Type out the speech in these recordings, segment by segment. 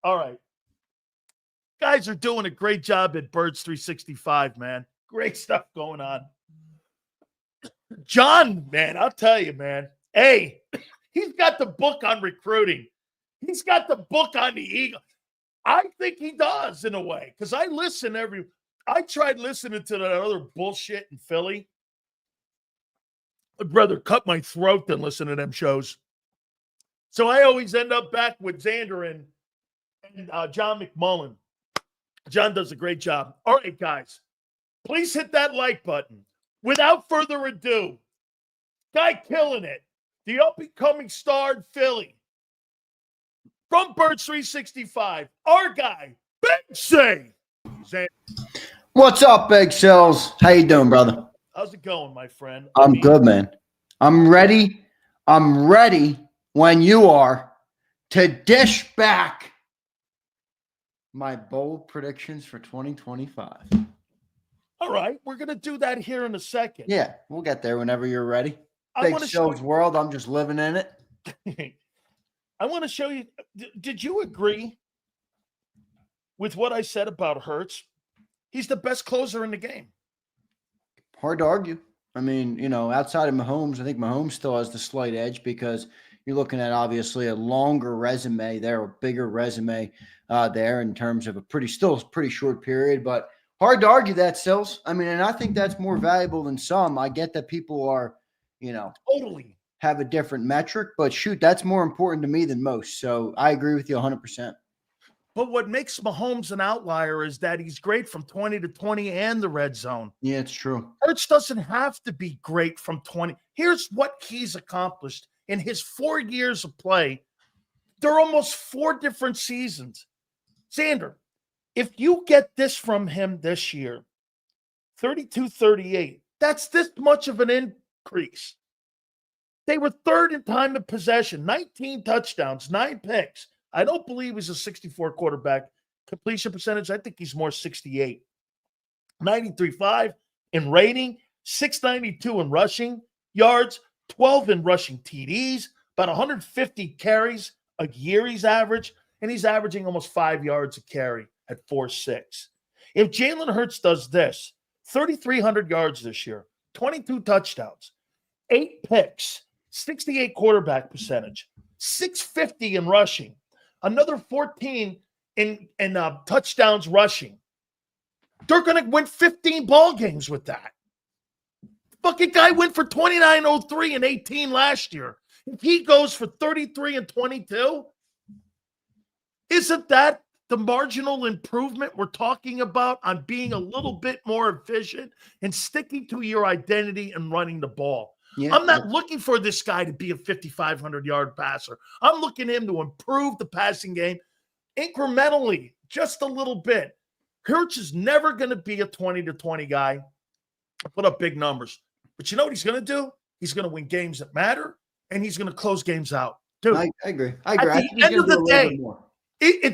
All right. Guys are doing a great job at Birds 365, man. Great stuff going on. John, man, I'll tell you, man. Hey, he's got the book on recruiting. He's got the book on the Eagle. I think he does in a way because I tried listening to that other bullshit in Philly. I'd rather cut my throat than listen to them shows. So I always end up back with Zander and John McMullen. John does a great job. All right, guys, please hit that like button. Without further ado, guy killing it, the up-and-coming star in Philly, from Birds 365, our guy, Big C. What's up, Big Sills? How you doing, brother? How's it going, my friend? I'm good, man. I'm ready. I'm ready when you are to dish back my bold predictions for 2025. All right, we're going to do that here in a second. Yeah, we'll get there whenever you're ready. Big Sills world, I'm just living in it. I want to show you. Did you agree with what I said about Hurts? He's the best closer in the game. Hard to argue. I mean, outside of Mahomes, I think Mahomes still has the slight edge because you're looking at obviously a longer resume there, a bigger resume there in terms of a pretty short period. But hard to argue that, Sills. I mean, and I think that's more valuable than some. I get that people are, totally have a different metric, but shoot, that's more important to me than most. So I agree with you 100%. But what makes Mahomes an outlier is that he's great from 20 to 20 and the red zone. Yeah, it's true. Hurts doesn't have to be great from 20. Here's what he's accomplished in his 4 years of play. There are almost 4 different seasons. Zander, if you get this from him this year, 32-38, that's this much of an increase. They were third in time of possession, 19 touchdowns, 9 picks. I don't believe he's a 64 quarterback completion percentage. I think he's more 68. 93.5 in rating, 692 in rushing yards, 12 in rushing TDs, about 150 carries a year he's averaged, and he's averaging almost 5 yards a carry at 4.6. If Jalen Hurts does this, 3,300 yards this year, 22 touchdowns, 8 picks, 68 quarterback percentage, 650 in rushing, another 14 in touchdowns rushing. They're going to win 15 ball games with that. Fucking guy went for 29-03 and 18 last year. If he goes for 33 and 22, isn't that the marginal improvement we're talking about on being a little bit more efficient and sticking to your identity and running the ball? Yeah, I'm not looking for this guy to be a 5,500-yard passer. I'm looking at him to improve the passing game incrementally, just a little bit. Hurts is never going to be a 20-20 guy, put up big numbers. But you know what he's going to do? He's going to win games that matter, and he's going to close games out. Dude, I agree. At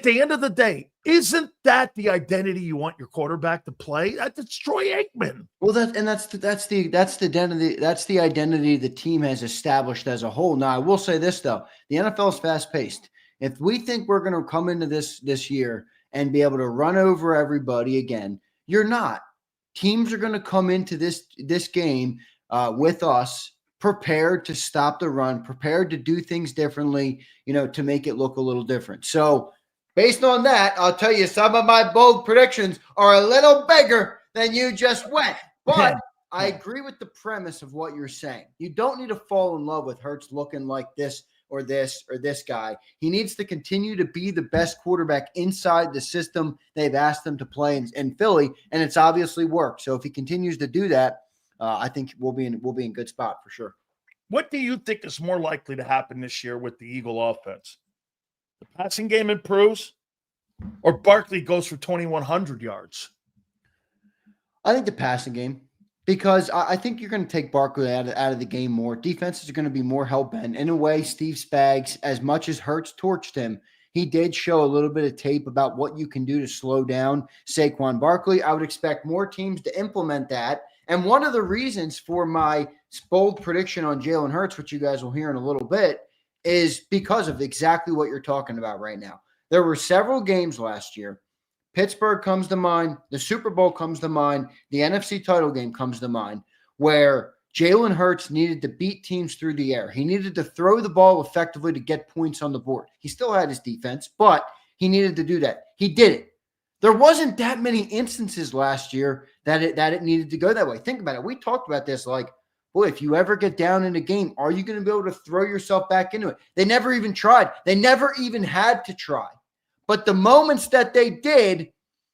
the end of the day, isn't that the identity you want your quarterback to play? That's Troy Aikman. Well, that's the identity the team has established as a whole. Now, I will say this though: the NFL is fast paced. If we think we're going to come into this year and be able to run over everybody again, you're not. Teams are going to come into this game with us prepared to stop the run, prepared to do things differently, to make it look a little different. So based on that, I'll tell you some of my bold predictions are a little bigger than you just went. But I agree with the premise of what you're saying. You don't need to fall in love with Hurts looking like this or this or this guy. He needs to continue to be the best quarterback inside the system they've asked him to play in Philly, and it's obviously worked. So if he continues to do that, I think we'll be in good spot for sure. What do you think is more likely to happen this year with the Eagle offense? The passing game improves, or Barkley goes for 2,100 yards? I think the passing game, because I think you're going to take Barkley out of the game more. Defenses are going to be more hell-bent. In a way, Steve Spags, as much as Hurts torched him, he did show a little bit of tape about what you can do to slow down Saquon Barkley. I would expect more teams to implement that. And one of the reasons for my bold prediction on Jalen Hurts, which you guys will hear in a little bit, is because of exactly what you're talking about right now. There were several games last year. Pittsburgh comes to mind. The Super Bowl comes to mind. The NFC title game comes to mind, where Jalen Hurts needed to beat teams through the air. He needed to throw the ball effectively to get points on the board. He still had his defense, but he needed to do that. He did it. There wasn't that many instances last year that it needed to go that way. Think about it. We talked about this like, boy, if you ever get down in a game, are you going to be able to throw yourself back into it? They never even tried. They never even had to try. But the moments that they did,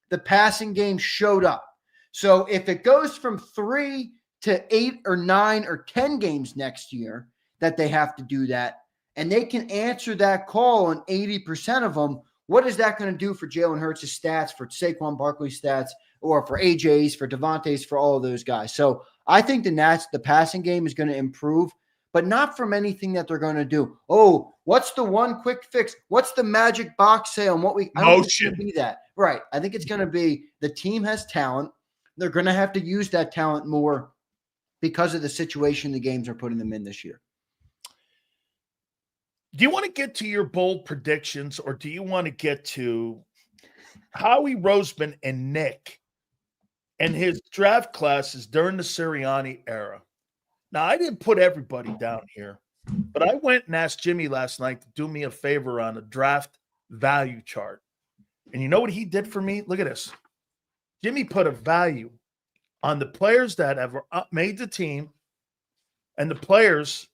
the passing game showed up. So if it goes from 3 to 8 or 9 or 10 games next year that they have to do that, and they can answer that call on 80% of them, what is that going to do for Jalen Hurts' stats, for Saquon Barkley's stats, or for AJ's, for Devontae's, for all of those guys? So I think the passing game is going to improve, but not from anything that they're going to do. Oh, what's the one quick fix? What's the magic box say on what we – I don't think it's going to be that. Right. I think it's going to be the team has talent. They're going to have to use that talent more because of the situation the games are putting them in this year. Do you want to get to your bold predictions, or do you want to get to Howie Roseman and Nick and his draft classes during the Sirianni era? Now, I didn't put everybody down here, but I went and asked Jimmy last night to do me a favor on a draft value chart. And you know what he did for me? Look at this. Jimmy put a value on the players that have made the team and the players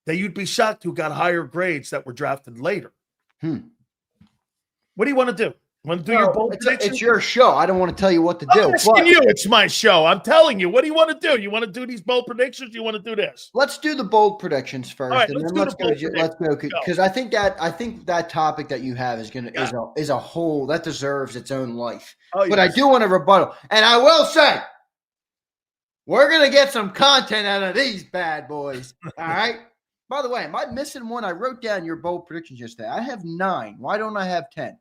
that you'd be shocked who got higher grades that were drafted later. What do you want to do? You want to do your bold prediction? It's your show. I don't want to tell you what to do. I'm asking you. It's my show. I'm telling you. What do you want to do? You want to do these bold predictions? Do you want to do this? Let's do the bold predictions first, right, and then let's go because I think that topic that you have is a whole that deserves its own life. Oh, but I do want to rebuttal, and I will say we're gonna get some content out of these bad boys. All right. By the way, am I missing one? I wrote down your bold predictions yesterday. I have 9. Why don't I have 10?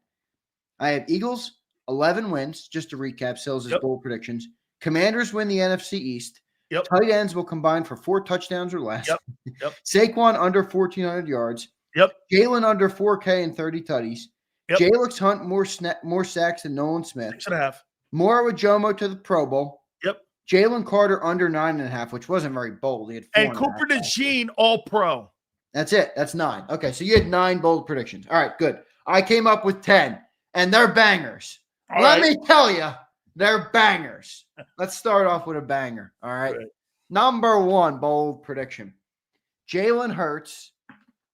I have Eagles, 11 wins, just to recap Sills' bold predictions. Commanders win the NFC East. Tight ends will combine for 4 touchdowns or less. Saquon under 1,400 yards. Jalen under 4K and 30 tutties. Jalix Hunt more sacks than Nolan Smith. 6.5. Mora Jomo to the Pro Bowl. Jalen Carter under 9.5, which wasn't very bold. He had 4. And Cooper DeJean all-pro. That's it. That's 9. Okay, so you had 9 bold predictions. All right, good. I came up with 10, and they're bangers. Let me tell you, they're bangers. Let's start off with a banger. All right. Number 1 bold prediction. Jalen Hurts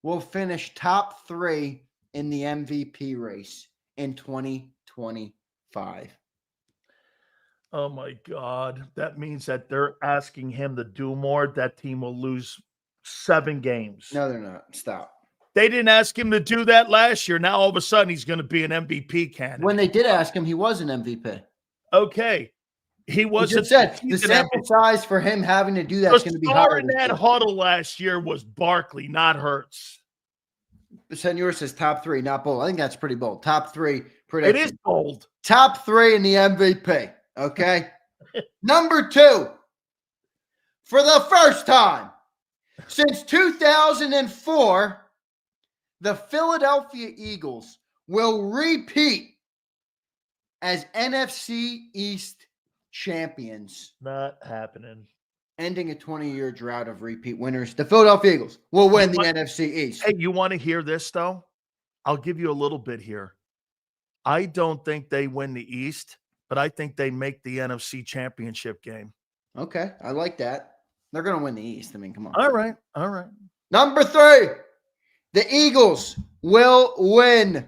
will finish top 3 in the MVP race in 2025. Oh, my God. That means that they're asking him to do more. That team will lose 7 games. No, they're not. Stop. They didn't ask him to do that last year. Now, all of a sudden, he's going to be an MVP candidate. When they did ask him, he was an MVP. Okay. He wasn't. The sample size for him having to do that is going to be higher. The star in that huddle last year was Barkley, not Hurts. Senor says top 3, not bold. I think that's pretty bold. Top 3 prediction. It is bold. Top 3 in the MVP. Okay. Number 2, for the first time since 2004, the Philadelphia Eagles will repeat as NFC East champions. Not happening. Ending a 20-year drought of repeat winners. The Philadelphia Eagles will win the NFC East. Hey, you want to hear this, though? I'll give you a little bit here. I don't think they win the East, but I think they make the NFC Championship game. Okay, I like that. They're going to win the East. I mean, come on. All right, all right. Number 3, the Eagles will win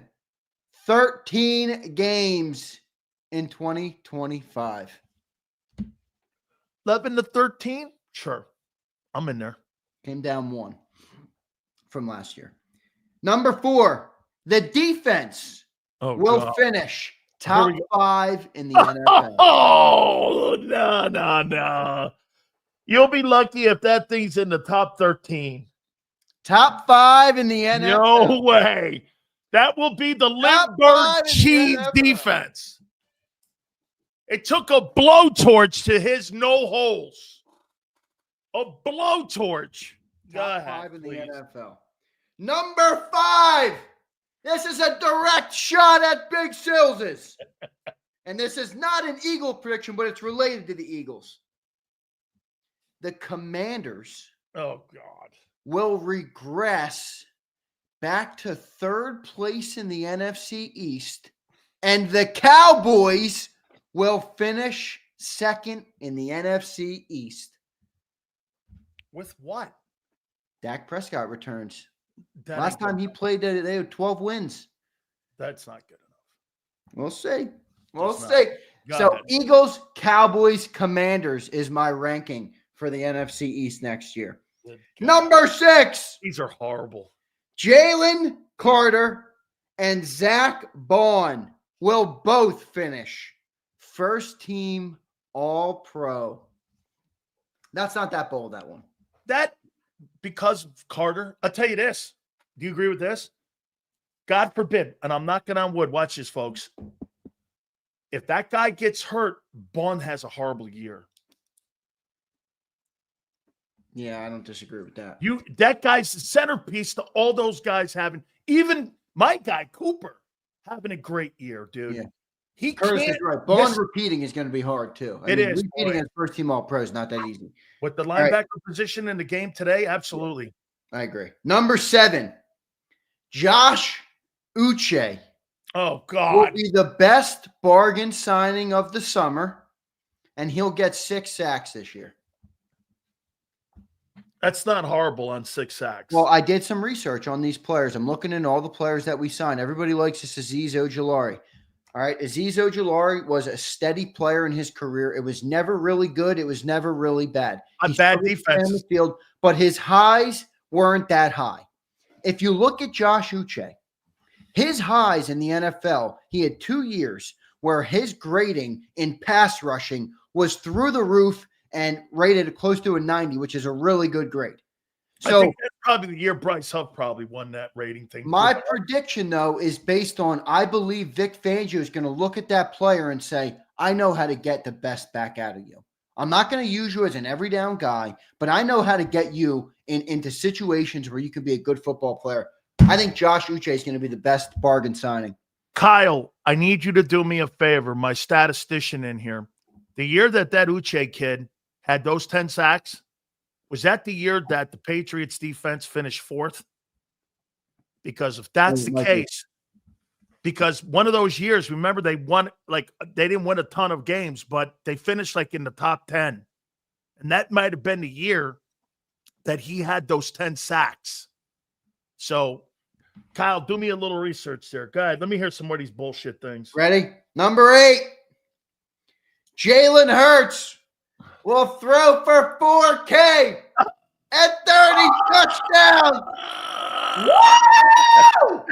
13 games in 2025. 11 to 13? Sure. I'm in there. Came down 1 from last year. Number 4, the defense will finish top 5 in the NFL. Oh, no. You'll be lucky if that thing's in the top 13. Top 5 in the NFL. No way. That will be the Lindbergh cheese defense. It took a blowtorch to his no holes. A blowtorch. Top 5 in the NFL. Number 5, This is a direct shot at Big Sills'. And this is not an Eagle prediction, but it's related to the Eagles. The Commanders will regress back to third place in the NFC East, and the Cowboys will finish second in the NFC East. With what? Dak Prescott returns. Last time he played, they had 12 wins. That's not good enough. We'll see. We'll see. So Eagles, Cowboys, Commanders is my ranking for the NFC East next year. Number 6. These are horrible. Jalen Carter and Zach Bond will both finish first team All-Pro. That's not that bold, that one. That, because of Carter, I'll tell you this. Do you agree with this? God forbid, and I'm knocking on wood. Watch this, folks. If that guy gets hurt, Bond has a horrible year. Yeah, I don't disagree with that. That guy's the centerpiece to all those guys having, even my guy, Cooper, having a great year, dude. Yeah. Curtis is right. Bond repeating is going to be hard, too. It is. Repeating as first team All-Pro is not that easy. With the linebacker position in the game today, absolutely. I agree. Number 7, Josh Uche. Oh, God. Will be the best bargain signing of the summer, and he'll get 6 sacks this year. That's not horrible on 6 sacks. Well, I did some research on these players. I'm looking into all the players that we signed. Everybody likes this Azeez Ojulari. All right, Azeez Ojulari was a steady player in his career. It was never really good. It was never really bad. On bad defense. In the field, but his highs weren't that high. If you look at Josh Uche, his highs in the NFL, he had 2 years where his grading in pass rushing was through the roof and rated close to a 90, which is a really good grade. So I think that's probably the year Bryce Huff probably won that rating thing. My prediction, though, is based on I believe Vic Fangio is going to look at that player and say, I know how to get the best back out of you. I'm not going to use you as an every down guy, but I know how to get you into situations where you can be a good football player. I think Josh Uche is going to be the best bargain signing. Kyle, I need you to do me a favor, my statistician in here. The year that Uche kid had those 10 sacks, was that the year that the Patriots defense finished 4th? Because if that's the case, because one of those years, remember they won, like they didn't win a ton of games, but they finished like in the top 10. And that might have been the year that he had those 10 sacks. So, Kyle, do me a little research there. Go ahead. Let me hear some more of these bullshit things. Ready? Number 8, Jalen Hurts will throw for 4K and 30 touchdowns. Woo!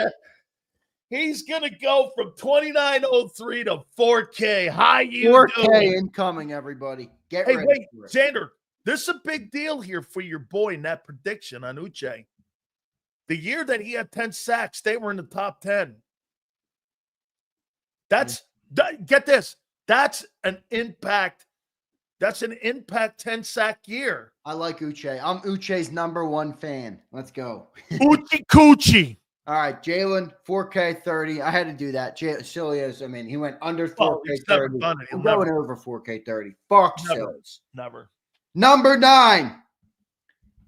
He's going to go from 2903 to 4K. How you 4K doing? incoming, everybody. Get Hey, ready. wait, Zander, this is a big deal here for your boy in that prediction on Uche. The year that he had 10 sacks, they were in the top 10. Get this. That's an impact 10-sack year. I like Uche. I'm Uche's number 1 fan. Let's go. Uchi Coochie. All right, Jalen, 4K 30. I had to do that. Silio's, he went under 4K 30. I'm going over 4K 30. Fuck Sills. Never. Number 9,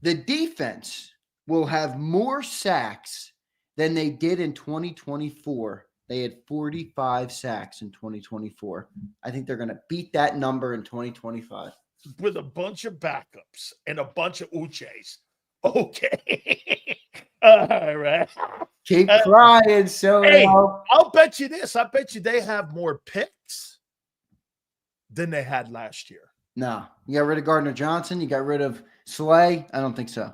the defense will have more sacks than they did in 2024. They had 45 sacks in 2024. I think they're going to beat that number in 2025. With a bunch of backups and a bunch of Uches. Okay. All right. Keep crying, so hey, I'll bet you this. I bet you they have more picks than they had last year. No. You got rid of Gardner Johnson. You got rid of Slay. I don't think so.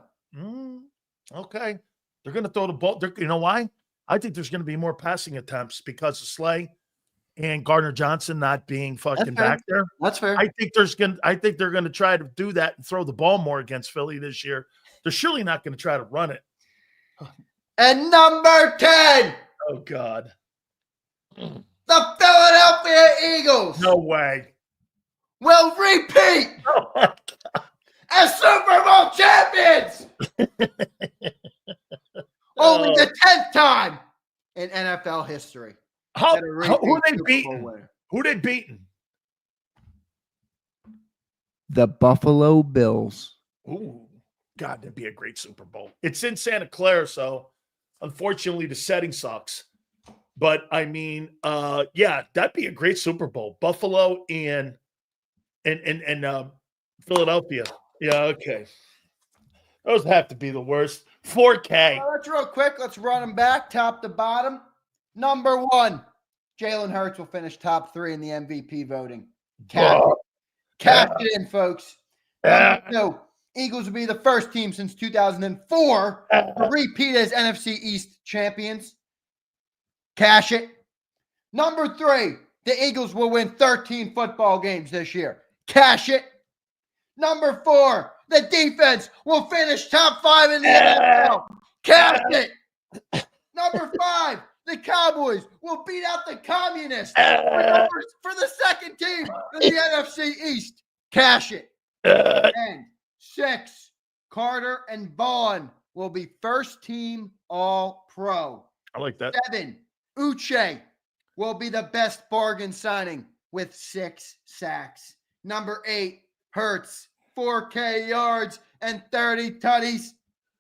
Okay. They're going to throw the ball. You know why? I think there's going to be more passing attempts because of Slay and Gardner Johnson not being fucking back there. That's fair. I think they're going to try to do that and throw the ball more against Philly this year. They're surely not going to try to run it. And number 10. Oh, God. The Philadelphia Eagles. No way. Will repeat as Super Bowl champions. Only the 10th time in NFL history. Who are they beating? Who they beating? The Buffalo Bills. Ooh, God, that'd be a great Super Bowl. It's in Santa Clara, so unfortunately the setting sucks. But I mean, yeah, that'd be a great Super Bowl. Buffalo and Philadelphia. Yeah, okay. Those have to be the worst. 4K. Let's real quick. Let's run them back, top to bottom. Number 1, Jalen Hurts will finish top 3 in the MVP voting. Cash it in, folks. Number 2, Eagles will be the first team since 2004 to repeat as NFC East champions. Cash it. Number 3, the Eagles will win 13 football games this year. Cash it. Number 4, the defense will finish top 5 in the NFL. Cash it. Number 5, the Cowboys will beat out the Communists for the second team in the NFC East. Cash it. And 6, Carter and Vaughn will be first team All-Pro. I like that. 7, Uche will be the best bargain signing with 6 sacks. Number 8, Hurts, 4K yards and 30 tutties.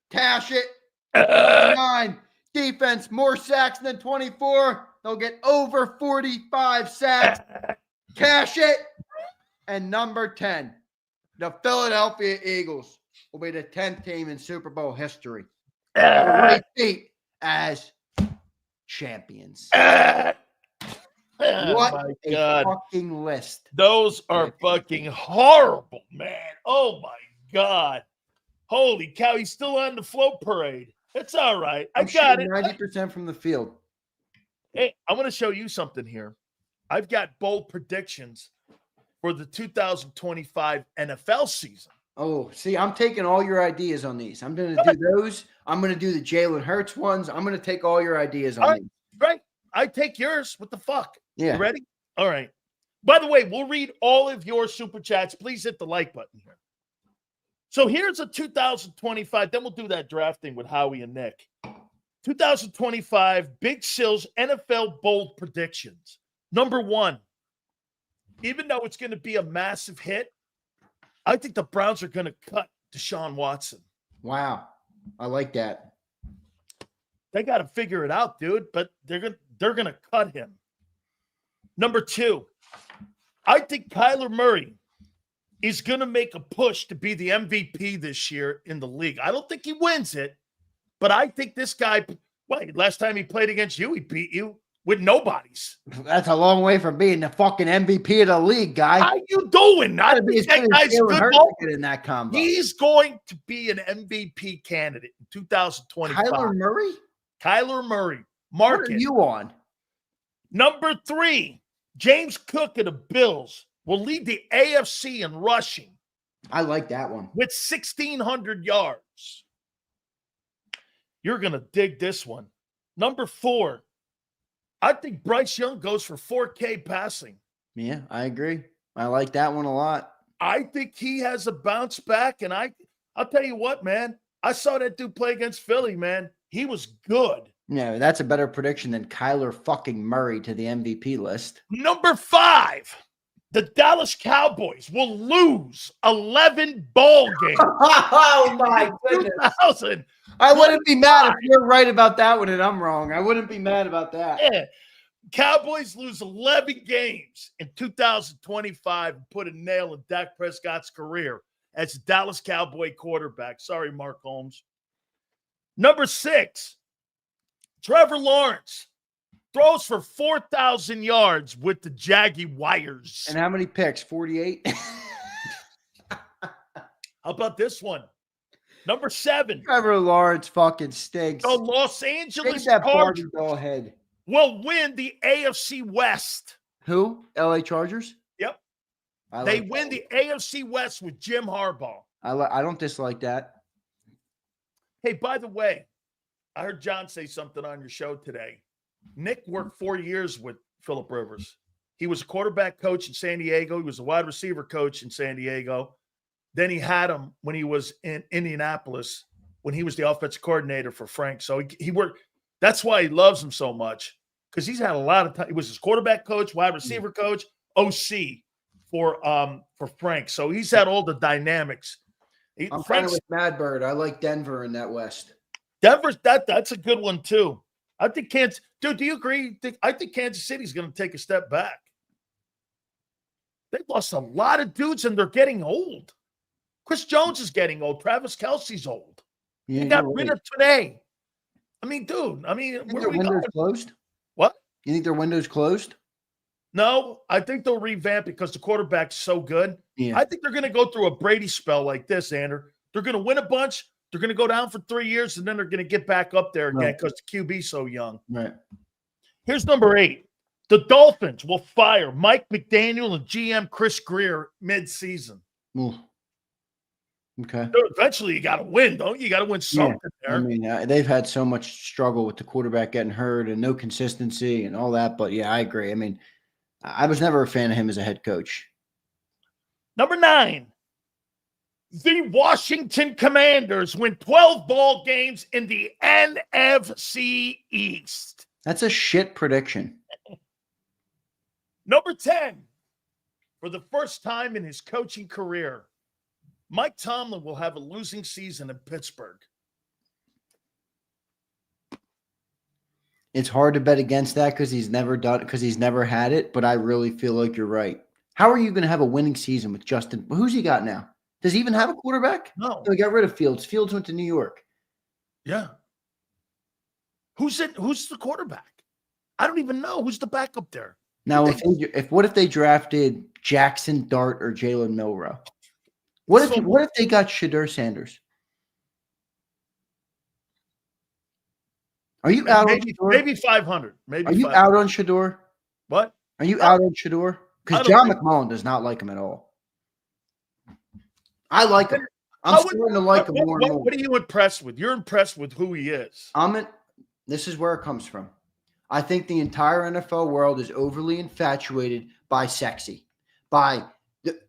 Cash it. 9, defense, more sacks than 24. They'll get over 45 sacks. Cash it. And number 10, the Philadelphia Eagles will be the 10th team in Super Bowl history to repeat as champions. What a fucking list. Those are fucking horrible, man. Oh, my God. Holy cow. He's still on the float parade. It's all right. I got it. 90% from the field. Hey, I want to show you something here. I've got bold predictions for the 2025 NFL season. Oh, see, I'm taking all your ideas on these. I'm going to do those. I'm going to do the Jalen Hurts ones. I'm going to take all your ideas on these. Right. I take yours. What the fuck? Yeah. You ready? All right. By the way, we'll read all of your super chats. Please hit the like button here. So here's a 2025. Then we'll do that drafting with Howie and Nick. 2025 Big Sills NFL bold predictions. Number 1, even though it's going to be a massive hit, I think the Browns are going to cut Deshaun Watson. Wow. I like that. They got to figure it out, dude, but they're going to cut him. Number 2, I think Kyler Murray is going to make a push to be the MVP this year in the league. I don't think he wins it, but I think this guy, last time he played against you, he beat you with nobodies. That's a long way from being the fucking MVP of the league, guy. How you doing? I think that guy's good in that combo. He's going to be an MVP candidate in 2025. Kyler Murray? Kyler Murray. Mark What are you on? Number 3, James Cook of the Bills will lead the AFC in rushing. I like that one. With 1,600 yards. You're going to dig this one. Number 4, I think Bryce Young goes for 4K passing. Yeah, I agree. I like that one a lot. I think he has a bounce back, and I'll tell you what, man. I saw that dude play against Philly, man. He was good. No, that's a better prediction than Kyler fucking Murray to the MVP list. Number 5, the Dallas Cowboys will lose 11 ball games. Oh, my goodness. I wouldn't be mad if you're right about that one and I'm wrong. I wouldn't be mad about that. Yeah. Cowboys lose 11 games in 2025 and put a nail in Dak Prescott's career as a Dallas Cowboy quarterback. Sorry, Mark Holmes. Number 6, Trevor Lawrence throws for 4,000 yards with the Jaguars. And how many picks? 48? How about this one? Number 7. Trevor Lawrence fucking stinks. The Los Angeles Chargers Chargers will win the AFC West. Who? LA Chargers? Yep. They win the AFC West with Jim Harbaugh. I don't dislike that. Hey, by the way, I heard John say something on your show today. Nick worked 4 years with Phillip Rivers. He was a quarterback coach in San Diego. He was a wide receiver coach in San Diego. Then he had him when he was in Indianapolis, when he was the offensive coordinator for Frank. So he worked That's why he loves him so much, because he's had a lot of time. He was his quarterback coach, wide receiver coach, OC for Frank. So he's had all the dynamics. I'm kind of with Mad Bird. I like Denver in that West. Denver's that's a good one too. I think Kansas. Dude, do you agree? I think Kansas City's going to take a step back. They've lost a lot of dudes, and they're getting old. Chris Jones is getting old. Travis Kelce's old. Yeah, they got rid of today. I mean, dude. I mean, where are we going? Closed? What? You think their window's closed? No, I think they'll revamp because the quarterback's so good. Yeah. I think they're going to go through a Brady spell like this, Zander. They're going to win a bunch. They're going to go down for 3 years, and then they're going to get back up there again because the QB's so young. Right. Here's number 8. The Dolphins will fire Mike McDaniel and GM Chris Greer mid-season. Ooh. Okay. Eventually, you got to win, don't you? You got to win something there. I mean, they've had so much struggle with the quarterback getting hurt and no consistency and all that. But, yeah, I agree. I mean, I was never a fan of him as a head coach. Number 9. The Washington Commanders win 12 ball games in the NFC East. That's a shit prediction. Number 10. For the first time in his coaching career, Mike Tomlin will have a losing season in Pittsburgh. It's hard to bet against that because he's never had it, but I really feel like you're right. How are you going to have a winning season with Justin? Who's he got now? Does he even have a quarterback? No. They got rid of Fields. Fields went to New York. Yeah. Who's the quarterback? I don't even know. Who's the backup there? Now, what if they drafted Jackson Dart or Jalen Milroe? What if they got Shedeur Sanders? Are you out on Shedeur? Maybe 500. Are you out on Shedeur? What? Are you out on Shedeur? Because John McMullen does not like him at all. I like him. I'm starting to like him more and more. What are you impressed with? You're impressed with who he is. This is where it comes from. I think the entire NFL world is overly infatuated by sexy, by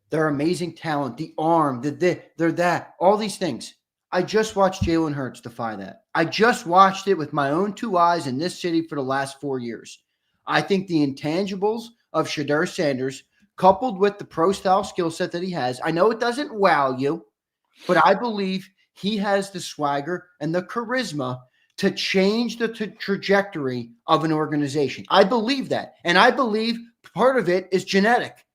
their amazing talent, the arm, they're that, all these things. I just watched Jalen Hurts defy that. I just watched it with my own 2 eyes in this city for the last 4 years. I think the intangibles of Shedeur Sanders, coupled with the pro-style skill set that he has, I know it doesn't wow you, but I believe he has the swagger and the charisma to change the trajectory of an organization. I believe that. And I believe part of it is genetic.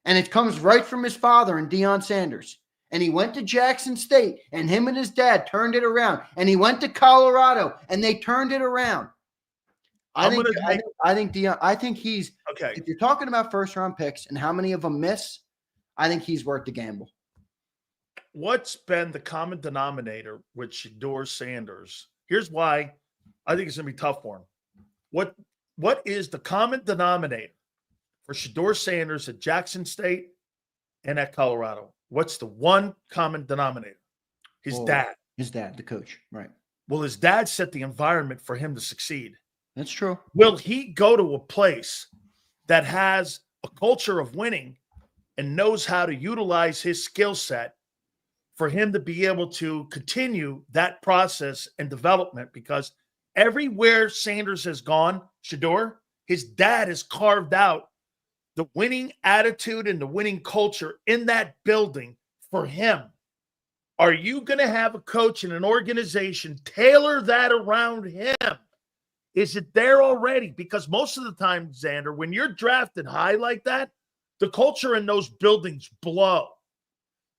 And it comes right from his father and Deion Sanders. And he went to Jackson State, and him and his dad turned it around. And he went to Colorado, and they turned it around. I think he's okay. If you're talking about first-round picks and how many of them miss, I think he's worth the gamble. What's been the common denominator with Shedeur Sanders? Here's why I think it's going to be tough for him. What is the common denominator for Shedeur Sanders at Jackson State and at Colorado? What's the one common denominator? His dad. His dad, the coach, right. Will his dad set the environment for him to succeed? That's true. Will he go to a place that has a culture of winning and knows how to utilize his skill set for him to be able to continue that process and development? Because everywhere Sanders has gone, Shedeur, his dad has carved out the winning attitude and the winning culture in that building for him. Are you going to have a coach and an organization tailor that around him? Is it there already? Because most of the time, Zander, when you're drafted high like that, the culture in those buildings blow.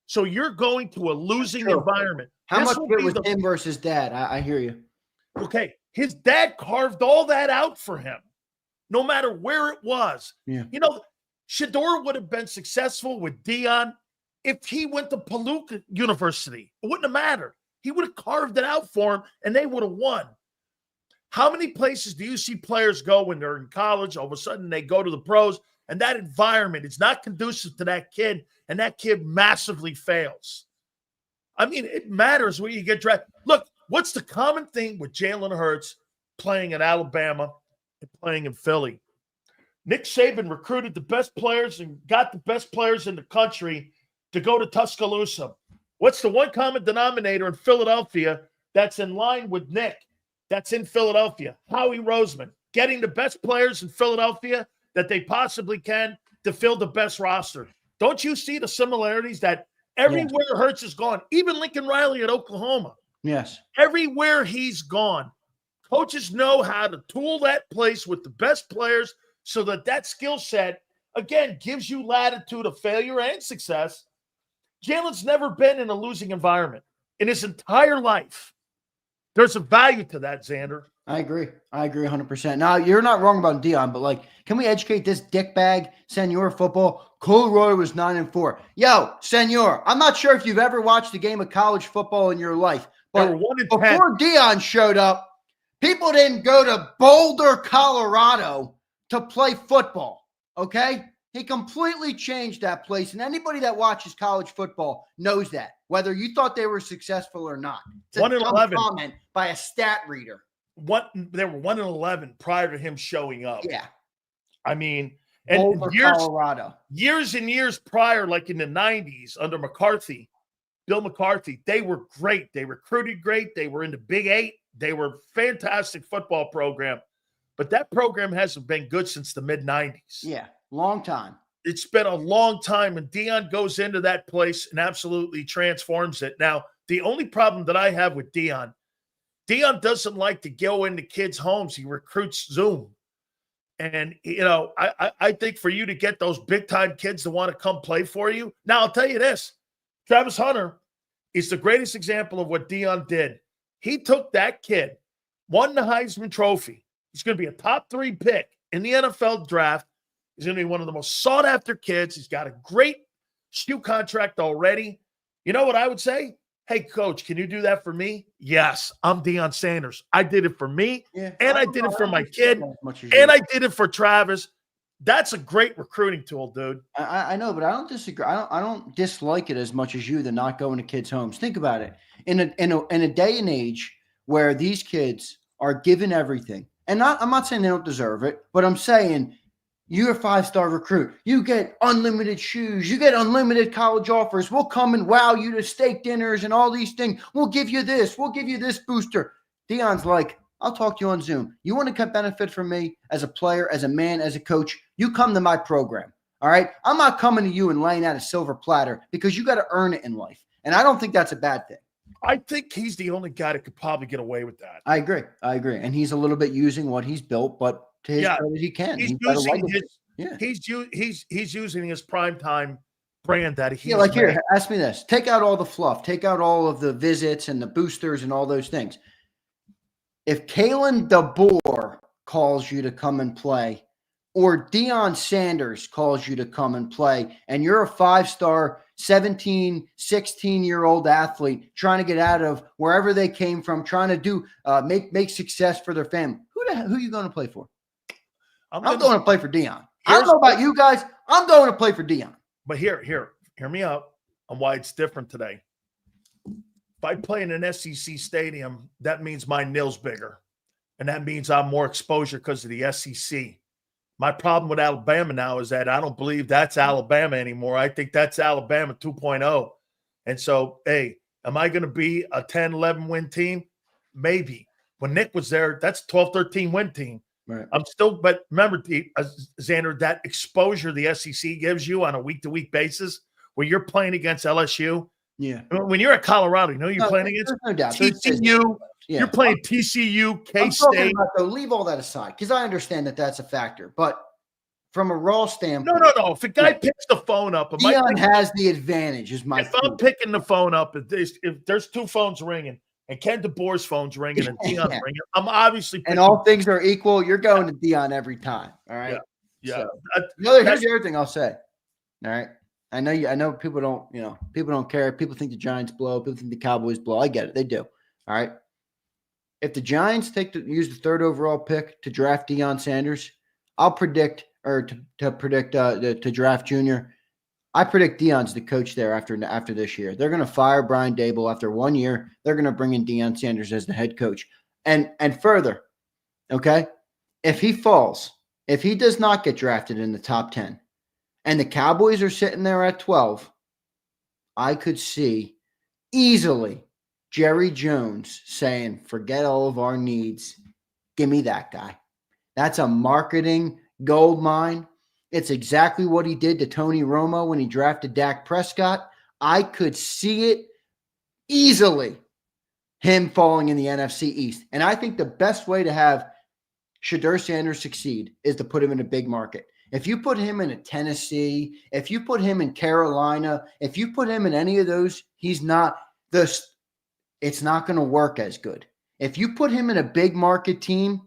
So you're going to a losing environment. How much fit with him versus dad? I hear you. Okay. His dad carved all that out for him, no matter where it was. Yeah. You know, Shedeur would have been successful with Deion if he went to Paluca University. It wouldn't have mattered. He would have carved it out for him, and they would have won. How many places do you see players go when they're in college? All of a sudden, they go to the pros, and that environment is not conducive to that kid, and that kid massively fails. I mean, it matters where you get drafted. Look, what's the common thing with Jalen Hurts playing in Alabama and playing in Philly? Nick Saban recruited the best players and got the best players in the country to go to Tuscaloosa. What's the one common denominator in Philadelphia that's in line with Nick? that's in Philadelphia. Howie Roseman, getting the best players in Philadelphia that they possibly can to fill the best roster. Don't you see the similarities that everywhere Hurts is gone, even Lincoln Riley at Oklahoma, Yes. everywhere he's gone, coaches know how to tool that place with the best players so that that skill set, again, gives you latitude of failure and success. Jalen's never been in a losing environment in his entire life. There's a value to that, Zander. I agree. I agree 100%. Now, you're not wrong about Dion, but like, can we educate this dickbag, Senor football? Cole Roy was 9-4. Yo, Senor, I'm not sure if you've ever watched a game of college football in your life, but before Dion showed up, people didn't go to Boulder, Colorado to play football, okay? He completely changed that place, and anybody that watches college football knows that, whether you thought they were successful or not. It's a 1-11 comment by a stat reader. They were 1-11 prior to him showing up. Yeah. I mean, and Boulder, Colorado. Years and years prior, like in the 90s under McCarthy, Bill McCarthy, they were great. They recruited great. They were in the Big 8. They were a fantastic football program. But that program hasn't been good since the mid-90s. Yeah, long time. It's been a long time, and Dion goes into that place and absolutely transforms it. Now, the only problem that I have with Dion doesn't like to go into kids' homes. He recruits Zoom. And, I think for you to get those big-time kids to want to come play for you. Now, I'll tell you this. Travis Hunter is the greatest example of what Dion did. He took that kid, won the Heisman Trophy. He's going to be a top 3 pick in the NFL draft. He's going to be one of the most sought-after kids. He's got a great shoe contract already. You know what I would say? Hey, coach, can you do that for me? Yes, I'm Deion Sanders. I did it for me, and I did it for my kid, and I did it for Travis. That's a great recruiting tool, dude. I know, but I don't disagree. I don't dislike it as much as you than not going to kids' homes. Think about it. In a day and age where these kids are given everything, and I'm not saying they don't deserve it, but I'm saying you're a 5-star recruit. You get unlimited shoes. You get unlimited college offers. We'll come and wow you to steak dinners and all these things. We'll give you this. We'll give you this booster. Deion's like, I'll talk to you on Zoom. You want to benefit from me as a player, as a man, as a coach? You come to my program, all right? I'm not coming to you and laying out a silver platter because you got to earn it in life. And I don't think that's a bad thing. I think he's the only guy that could probably get away with that. I agree. And he's a little bit using what he's built, but to his credit, he can. He's using his primetime brand that he's like made. Here, ask me this. Take out all the fluff. Take out all of the visits and the boosters and all those things. If Kalen DeBoer calls you to come and play, or Deion Sanders calls you to come and play, and you're a 5-star, 17, 16-year-old athlete trying to get out of wherever they came from, trying to do make success for their family, who are you going to play for? I'm going to play for Deion. I don't know about you guys. I'm going to play for Deion. But hear me out on why it's different today. If I play in an SEC stadium, that means my nil's bigger. And that means I'm more exposure because of the SEC. My problem with Alabama now is that I don't believe that's Alabama anymore. I think that's Alabama 2.0. And so, hey, am I going to be a 10, 11 win team? Maybe. When Nick was there, that's a 12, 13 win team. Right. But remember, Zander, that exposure the SEC gives you on a week-to-week basis where you're playing against LSU. Yeah. When you're at Colorado, you're playing against TCU. You're playing TCU, K-State. Leave all that aside because I understand that that's a factor. But from a raw standpoint. No. If a guy picks the phone up. Deion has the advantage is my If I'm picking the phone up, if there's 2 phones ringing, and Ken DeBoer's phone's ringing and Deion's ringing, I'm obviously picking. And all things are equal. You're going to Deion every time. All right. Yeah. So, here's the other thing I'll say. All right. I know people don't care. People think the Giants blow. People think the Cowboys blow. I get it. They do. All right. If the Giants use the 3rd overall pick to draft Deion Sanders, I'll predict to draft Junior. I predict Deion's the coach there after this year. They're going to fire Brian Dable after 1 year. They're going to bring in Deion Sanders as the head coach. And further, okay, if he falls, if he does not get drafted in the top 10, and the Cowboys are sitting there at 12, I could see easily Jerry Jones saying, forget all of our needs. Give me that guy. That's a marketing gold mine. It's exactly what he did to Tony Romo when he drafted Dak Prescott. I could see it easily, him falling in the NFC East. And I think the best way to have Shedeur Sanders succeed is to put him in a big market. If you put him in a Tennessee, if you put him in Carolina, if you put him in any of those, it's not going to work as good. If you put him in a big market team,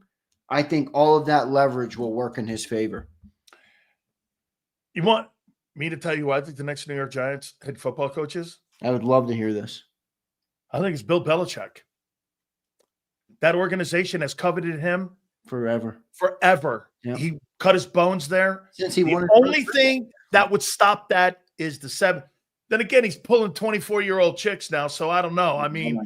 I think all of that leverage will work in his favor. You want me to tell you who I think the next New York Giants head football coach is? I would love to hear this. I think it's Bill Belichick. That organization has coveted him forever. Yep. He cut his bones there. Since he won. The only thing that would stop that is the 7. Then again, he's pulling 24-year-old chicks now, so I don't know. I mean,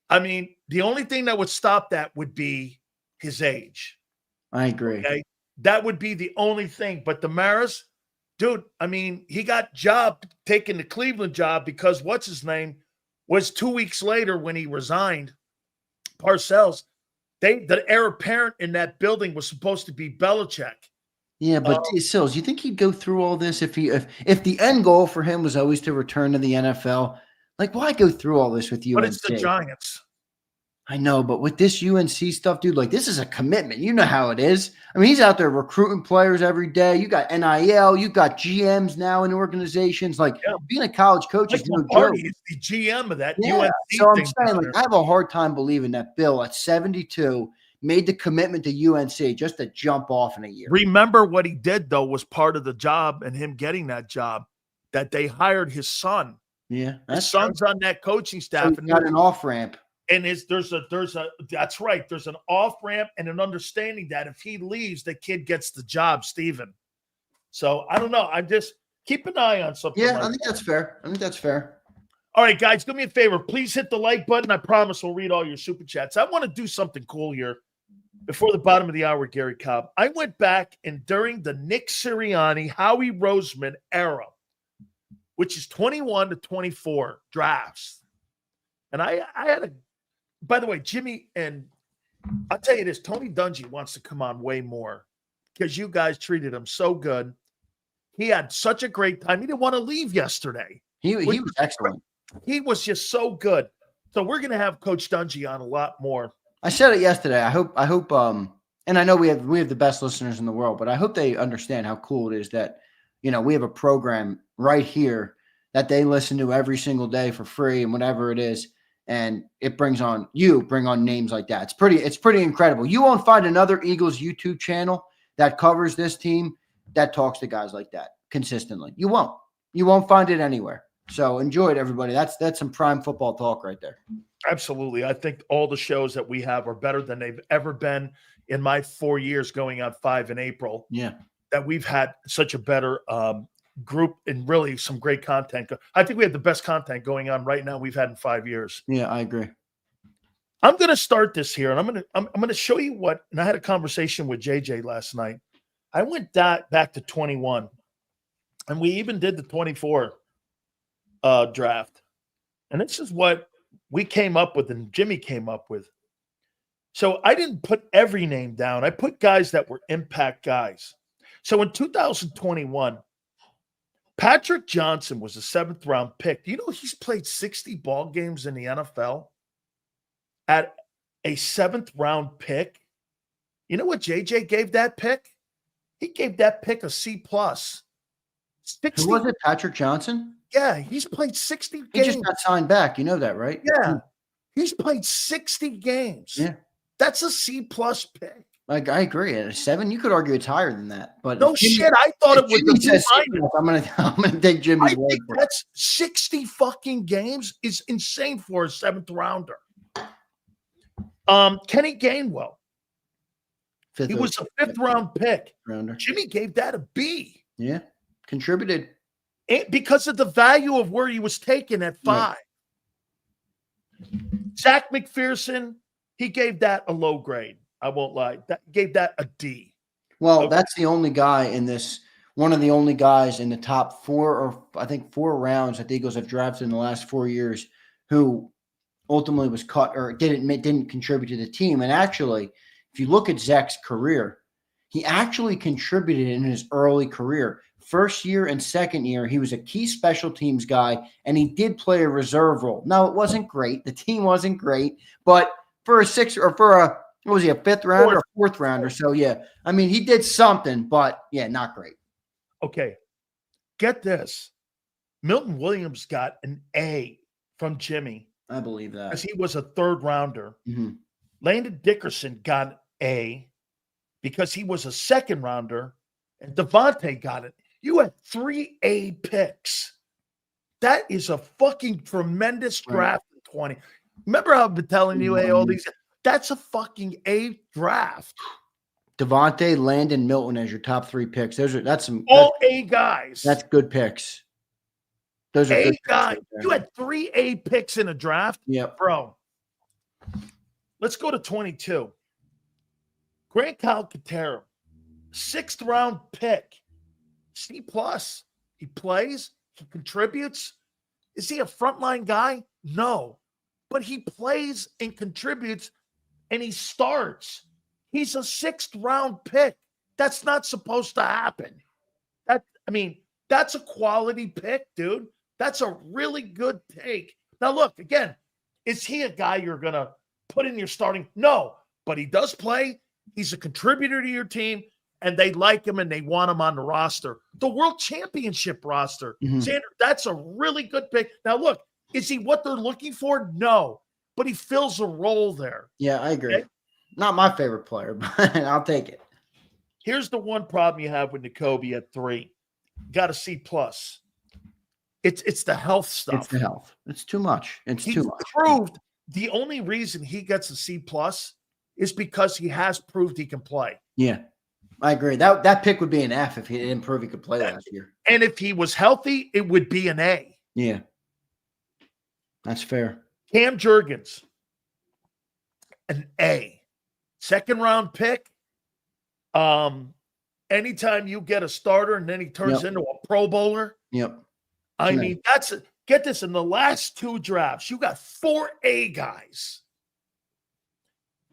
the only thing that would stop that would be his age. I agree. Okay? That would be the only thing. But the Maras, dude, I mean, he got taking the Cleveland job because what's his name was 2 weeks later when he resigned. Parcells, the heir apparent in that building was supposed to be Belichick. Yeah, but Sills, you think he'd go through all this if the end goal for him was always to return to the NFL? Like, why go through all this with you? But it's the Giants. I know, but with this UNC stuff, dude, like this is a commitment. You know how it is. I mean, he's out there recruiting players every day. You got NIL, you got GMs now in organizations. Like being a college coach is no joke. It's the GM of that UNC so I'm saying, like, I have a hard time believing that Bill at 72 made the commitment to UNC just to jump off in a year. Remember what he did, though, was part of the job and him getting that job, that they hired his son. Yeah. His son's on that coaching staff. So he got an off-ramp. And that's right. There's an off-ramp and an understanding that if he leaves, the kid gets the job, Steven. So I don't know. I'm just keep an eye on something. Yeah, I think that's fair. All right, guys, do me a favor. Please hit the like button. I promise we'll read all your super chats. I want to do something cool here before the bottom of the hour, Gary Cobb. I went back and during the Nick Sirianni, Howie Roseman era, which is 21 to 24 drafts. And I had by the way, Jimmy, and I'll tell you this, Tony Dungy wants to come on way more because you guys treated him so good. He had such a great time. He didn't want to leave yesterday. He was excellent. He was just so good. So we're going to have Coach Dungy on a lot more. I said it yesterday. I hope, and I know we have the best listeners in the world, but I hope they understand how cool it is that, we have a program right here that they listen to every single day for free and whatever it is. And it bring on names like that. It's pretty incredible. You won't find another Eagles YouTube channel that covers this team that talks to guys like that consistently. You won't find it anywhere. So enjoy it, everybody. That's some prime football talk right there. Absolutely. I think all the shows that we have are better than they've ever been in my 4 years going on 5 in April. Yeah. That we've had such a better group and really some great content. I think we have the best content going on right now we've had in 5 years. Yeah, I agree. I'm going to start this here, and I'm going to show you what. And I had a conversation with JJ last night. I went back to 21, and we even did the 24 draft. And this is what we came up with, and Jimmy came up with. So I didn't put every name down. I put guys that were impact guys. So in 2021. Patrick Johnson was a 7th round pick. Do you know he's played 60 ball games in the NFL at a 7th round pick? You know what JJ gave that pick? He gave that pick a C+. 60, who was it, Patrick Johnson? Yeah, he's played 60 games. He just got signed back. You know that, right? Yeah. He's played 60 games. Yeah. That's a C+ pick. Like, I agree. At a 7, you could argue it's higher than that. But no shit, I thought it was the I'm gonna take Jimmy's word for it. That's 60 fucking games is insane for a 7th rounder. Kenny Gainwell. He was a 5th round pick. Rounder. Jimmy gave that a B. Yeah, contributed. And because of the value of where he was taken at 5. Right. Zach McPherson, he gave that a low grade. I won't lie. That gave that a D. Well, okay. That's the only guy in this, one of the only guys in the top 4 rounds that the Eagles have drafted in the last 4 years who ultimately was cut or didn't contribute to the team. And actually, if you look at Zach's career, he actually contributed in his early career. First year and second year, he was a key special teams guy, and he did play a reserve role. Now, it wasn't great. The team wasn't great, but for a what was he, a fifth rounder or fourth rounder? So, yeah, I mean, he did something, but, yeah, not great. Okay, get this. Milton Williams got an A from Jimmy. I believe that. Because he was a third rounder. Mm-hmm. Landon Dickerson got an A because he was a second rounder, and Devontae got it. You had 3 A picks. That is a fucking tremendous draft in 20. Remember how I've been telling you, hey, all these – that's a fucking A draft. Devontae, Landon, Milton as your top 3 picks. That's A guys. That's good picks. Those are A good guys. You had 3 A picks in a draft? Yep. Bro. Let's go to 22. Grant Calcaterra, 6th round pick. C+. He plays. He contributes. Is he a frontline guy? No. But he plays and contributes, and he starts. He's a 6th round pick. That's not supposed to happen. That's a quality pick, dude. That's a really good take. Now, look, again, is he a guy you're going to put in your starting? No, but he does play. He's a contributor to your team, and they like him and they want him on the roster. The World Championship roster. Mm-hmm. Zander, that's a really good pick. Now, look, is he what they're looking for? No, but he fills a role there. Yeah, I agree. Okay? Not my favorite player, but I'll take it. Here's the one problem you have with Nakobe at 3. Got a C+. It's the health stuff. It's the health. It's too much. He's proved the only reason he gets a C+ is because he has proved he can play. Yeah, I agree. That pick would be an F if he didn't prove he could play last year. And if he was healthy, it would be an A. Yeah, that's fair. Cam Jurgens, an A. 2nd round pick. Anytime you get a starter and then he turns into a Pro Bowler. Yep. I mean, get this, in the last 2 drafts, you got 4 A guys.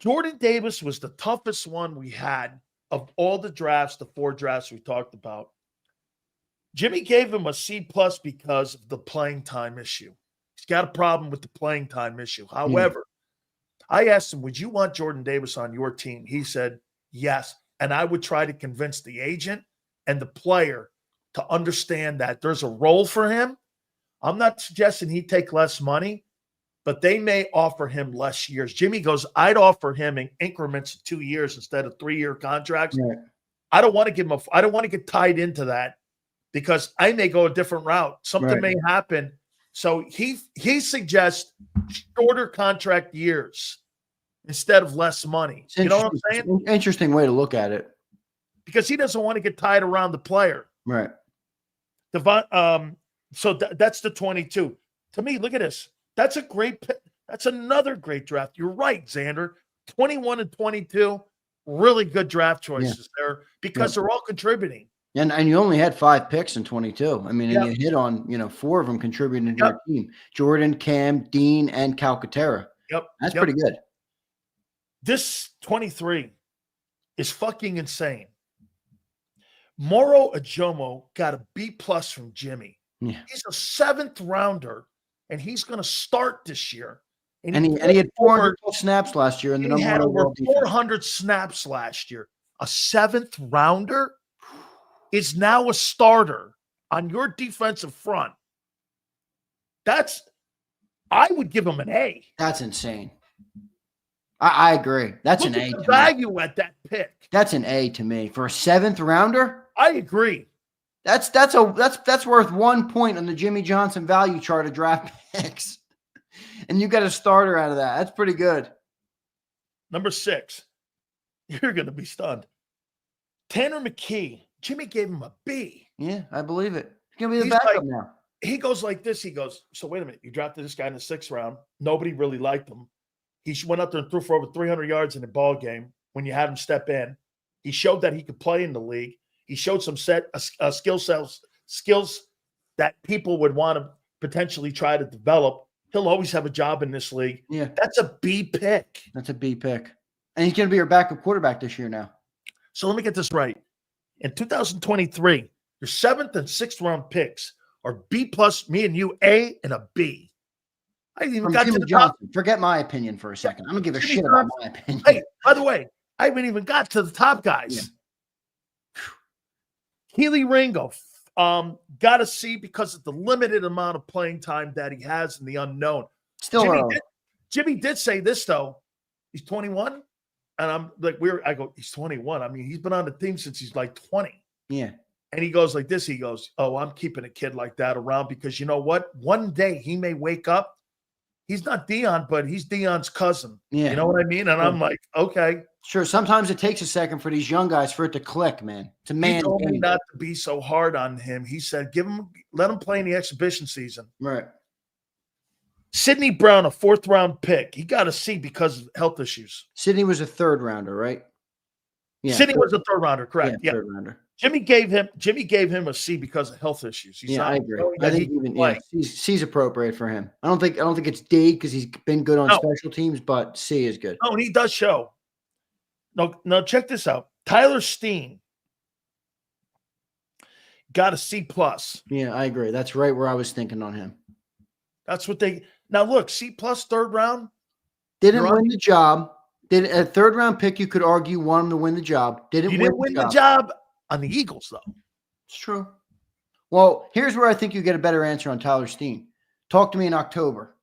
Jordan Davis was the toughest one we had of all the drafts, the 4 drafts we talked about. Jimmy gave him a C+ because of the playing time issue. He's got a problem with the playing time issue. However, I asked him, would you want Jordan Davis on your team? He said, yes. And I would try to convince the agent and the player to understand that there's a role for him. I'm not suggesting he take less money, but they may offer him less years. Jimmy goes, I'd offer him in increments of 2 years instead of 3-year contracts. Right. I don't want to give him I don't want to get tied into that because I may go a different route. Something may happen. So he suggests shorter contract years instead of less money. You know what I'm saying? Interesting way to look at it. Because he doesn't want to get tied around the player. Right. So that's the 22. To me, look at this. That's a great pick. That's another great draft. You're right, Zander. 21 and 22, really good draft choices there because they're all contributing. And you only had 5 picks in 22. I mean, and you hit on 4 of them contributing to your team: Jordan, Cam, Dean, and Calcaterra. Yep, that's pretty good. This 23 is fucking insane. Moro Ajomo got a B+ from Jimmy. Yeah. He's a 7th rounder, and he's going to start this year. And he had 400 snaps last year. And he had over 400 snaps last year. A 7th rounder is now a starter on your defensive front. I would give him an A. That's insane. I agree. That's Look an A. At the value at that pick. That's an A to me for a 7th rounder. I agree. That's worth 1 point on the Jimmy Johnson value chart of draft picks, and you got a starter out of that. That's pretty good. Number 6, you're going to be stunned. Tanner McKee. Jimmy gave him a B. Yeah, I believe it. He's going to be the backup now. He goes like this. He goes, so wait a minute. You drafted this guy in the 6th round. Nobody really liked him. He went up there and threw for over 300 yards in a ball game when you had him step in. He showed that he could play in the league. He showed some skills that people would want to potentially try to develop. He'll always have a job in this league. Yeah. That's a B pick. That's a B pick. And he's going to be your backup quarterback this year now. So let me get this right. In 2023, your 7th and 6th round picks are B plus, me and you, A and a B. I didn't even From got Jimmy to the Johnson. top. Forget my opinion for a second. I don't give a Jimmy shit Johnson. about my opinion. Hey, by the way, I haven't even got to the top guys. Yeah. Keely Ringo got a C because of the limited amount of playing time that he has in the unknown. Still Jimmy did say this, though. He's 21. And I'm like, I go, he's 21. I mean, he's been on the team since he's like 20. Yeah. And he goes like this. He goes, oh, I'm keeping a kid like that around because you know what? One day he may wake up. He's not Dion, but he's Dion's cousin. Yeah. You know what I mean? And I'm like, okay. Sure. Sometimes it takes a second for these young guys for it to click, man. It's a man. He told me not to be so hard on him. He said, let him play in the exhibition season. Right. Sidney Brown, a 4th round pick. He got a C because of health issues. Sidney was a 3rd rounder, right? Yeah. Sidney was a 3rd rounder, correct. Yeah. 3rd rounder. Jimmy gave him a C because of health issues. I agree. I think even C's appropriate for him. I don't think it's D because he's been good on special teams, but C is good. No, and he does show. No, check this out. Tyler Steen got a C plus. Yeah, I agree. That's right where I was thinking on him. That's what now look, C plus 3rd round. Didn't win the job. Did a 3rd round pick, you could argue, won him to win the job. Didn't win the job on the Eagles, though. It's true. Well, here's where I think you get a better answer on Tyler Steen. Talk to me in October.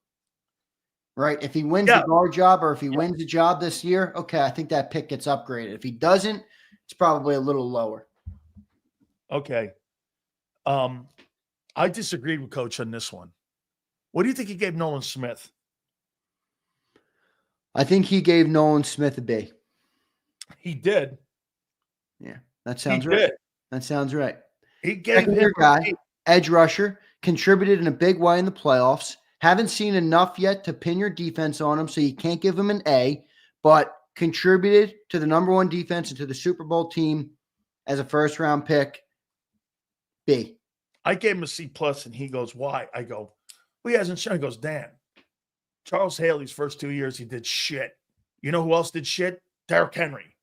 Right? If he wins the guard job or if he wins the job this year, okay, I think that pick gets upgraded. If he doesn't, it's probably a little lower. Okay. I disagreed with Coach on this one. What do you think he gave Nolan Smith? I think he gave Nolan Smith a B. He did. Yeah, that sounds right. That sounds right. He gave him a guy, edge rusher, contributed in a big way in the playoffs. Haven't seen enough yet to pin your defense on him, so you can't give him an A, but contributed to the #1 defense and to the Super Bowl team as a 1st round pick. B. I gave him a C plus, and he goes, why? I go, well, he hasn't shown. He goes, Dan, Charles Haley's first 2 years, he did shit. You know who else did shit? Derrick Henry.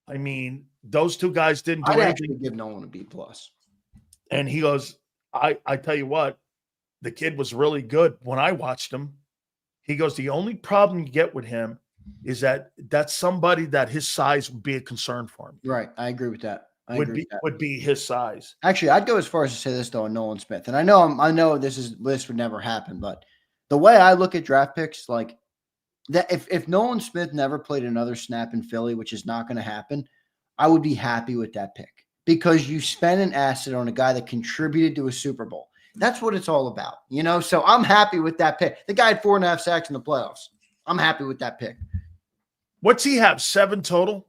I mean, those two guys didn't do anything. Actually give Nolan a B plus. And he goes, I tell you what, the kid was really good when I watched him. He goes, the only problem you get with him is that that's somebody that his size would be a concern for him. Right. I agree with that. Would be his size. Actually, I'd go as far as to say this though on Nolan Smith. And I know this would never happen, but the way I look at draft picks, like that if Nolan Smith never played another snap in Philly, which is not going to happen, I would be happy with that pick because you spent an asset on a guy that contributed to a Super Bowl. That's what it's all about, you know? So I'm happy with that pick. The guy had 4.5 sacks in the playoffs. I'm happy with that pick. What's he have? 7 total?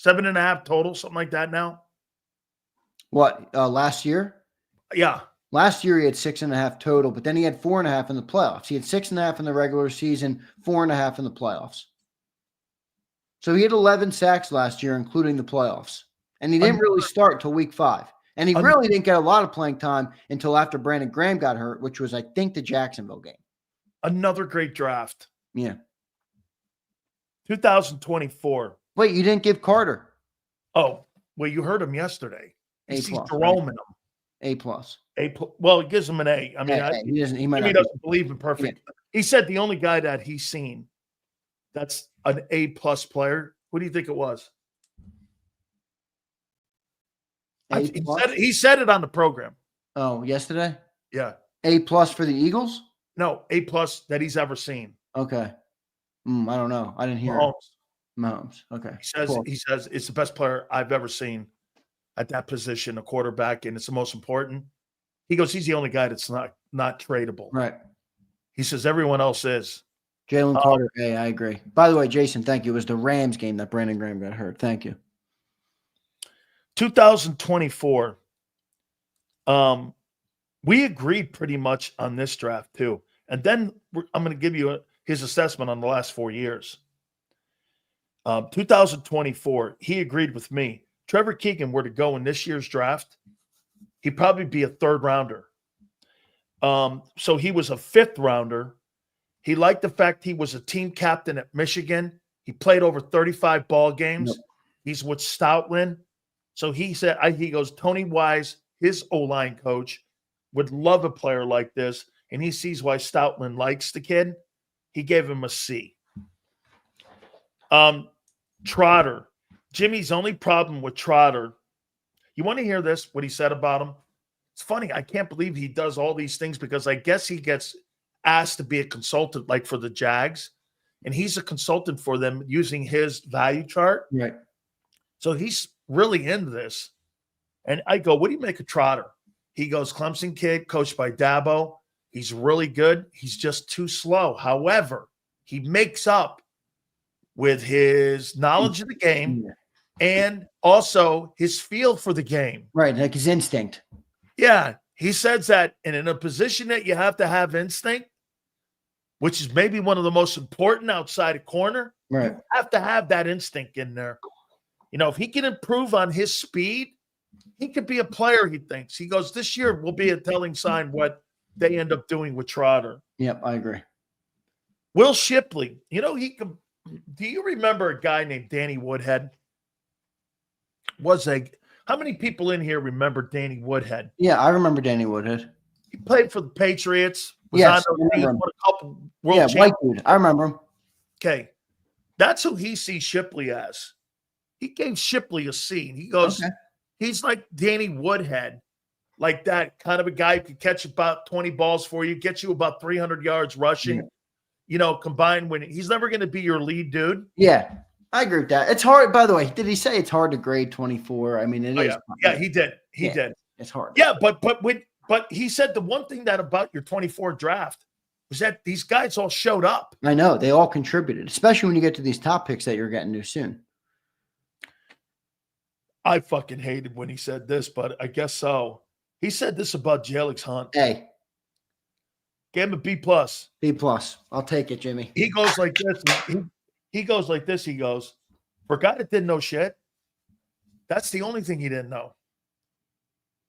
7.5 total, something like that now? What, last year? Yeah. Last year he had 6.5 total, but then he had 4.5 in the playoffs. He had 6.5 in the regular season, 4.5 in the playoffs. So he had 11 sacks last year, including the playoffs. And he didn't really start until week 5. And he really didn't get a lot of playing time until after Brandon Graham got hurt, which was, I think, the Jacksonville game. Another great draft. Yeah. 2024. Wait, you didn't give Carter? Oh, well, you heard him yesterday. He sees A+, Jerome in him. A plus. Well, he gives him an A. I mean, he might he doesn't believe in perfect. Yeah. He said the only guy that he's seen that's an A+ player. What do you think it was? He said it on the program. Oh, yesterday? Yeah. A+ for the Eagles? No, A+ that he's ever seen. Okay. I don't know. I didn't hear Mahomes. Okay. He says it's the best player I've ever seen at that position, a quarterback, and it's the most important. He goes, he's the only guy that's not tradable. Right. He says everyone else is. Jalen Carter, I agree. By the way, Jason, thank you. It was the Rams game that Brandon Graham got hurt. Thank you. 2024. We agreed pretty much on this draft too. And then I'm going to give you his assessment on the last 4 years. 2024, he agreed with me. Trevor Keegan were to go in this year's draft, he'd probably be a 3rd rounder. So he was a 5th rounder. He liked the fact he was a team captain at Michigan. He played over 35 ball games. Yep. He's with Stoutland. So he said, he goes, Tony Wise, his O-line coach, would love a player like this, and he sees why Stoutland likes the kid. He gave him a C. Trotter. Jimmy's only problem with Trotter, you want to hear this, what he said about him? It's funny. I can't believe he does all these things because I guess he gets asked to be a consultant like for the Jags, and he's a consultant for them using his value chart. Right. So he's really into this. And I go, what do you make of Trotter? He goes, Clemson kid, coached by Dabo. He's really good. He's just too slow. However, he makes up with his knowledge of the game and also his feel for the game. Right, like his instinct. Yeah, he says that, and in a position that you have to have instinct, which is maybe one of the most important outside of corner, right, you have to have that instinct in there. You know, if he can improve on his speed, he could be a player, he thinks. He goes, this year will be a telling sign what they end up doing with Trotter. Yep, I agree. Will Shipley, you know, do you remember a guy named Danny Woodhead? How many people in here remember Danny Woodhead? Yeah, I remember Danny Woodhead. He played for the Patriots. Was Yes, on their team, won a couple world yeah, white championships. dude. I remember him. Okay. That's who he sees Shipley as. He gave Shipley a C. He goes, He's like Danny Woodhead, like that kind of a guy who could catch about 20 balls for you, get you about 300 yards rushing, you know, combined when he's never going to be your lead dude. Yeah, I agree with that. It's hard, by the way. Did he say it's hard to grade 24? I mean, it is. Yeah, he did. He did. It's hard. Yeah, but he said the one thing that about your 24 draft was that these guys all showed up. I know. They all contributed, especially when you get to these top picks that you're getting to soon. I fucking hated when he said this, but I guess so. He said this about Jalix Hunt. Hey. Gave him a B+. B+. I'll take it, Jimmy. He goes like this. He goes like this. He goes, for a guy that didn't know shit, that's the only thing he didn't know.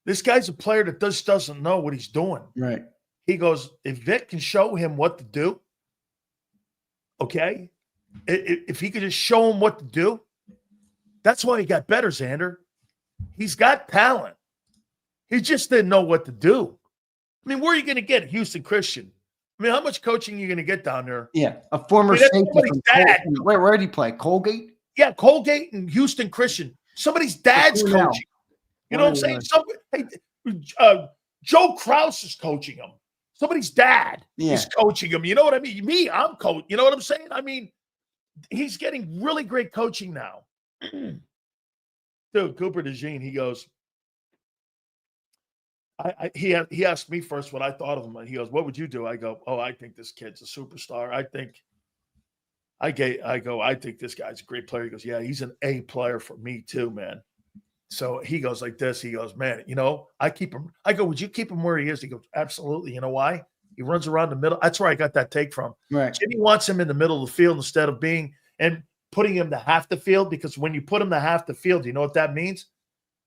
This guy's a player that just doesn't know what he's doing. Right. He goes, if Vic can show him what to do, okay? If he could just show him what to do, that's why he got better, Zander. He's got talent. He just didn't know what to do. I mean, where are you going to get Houston Christian? I mean, how much coaching are you going to get down there? Yeah, a former safety from dad. Where did he play? Colgate? Yeah, Colgate and Houston Christian. Somebody's dad's coaching. You know what I'm saying? Joe Krause is coaching him. Somebody's dad is coaching him. You know what I mean? Me, I'm coach. You know what I'm saying? I mean, he's getting really great coaching now. Dude, Cooper DeJean, he goes, he asked me first what I thought of him. And he goes, what would you do? I go, oh, I think this kid's a superstar. I think this guy's a great player. He goes, yeah, he's an A player for me too, man. So he goes like this. He goes, man, you know, I keep him. I go, would you keep him where he is? He goes, absolutely. You know why? He runs around the middle. That's where I got that take from. Right. Jimmy wants him in the middle of the field instead of putting him to half the field, because when you put him to half the field, you know what that means?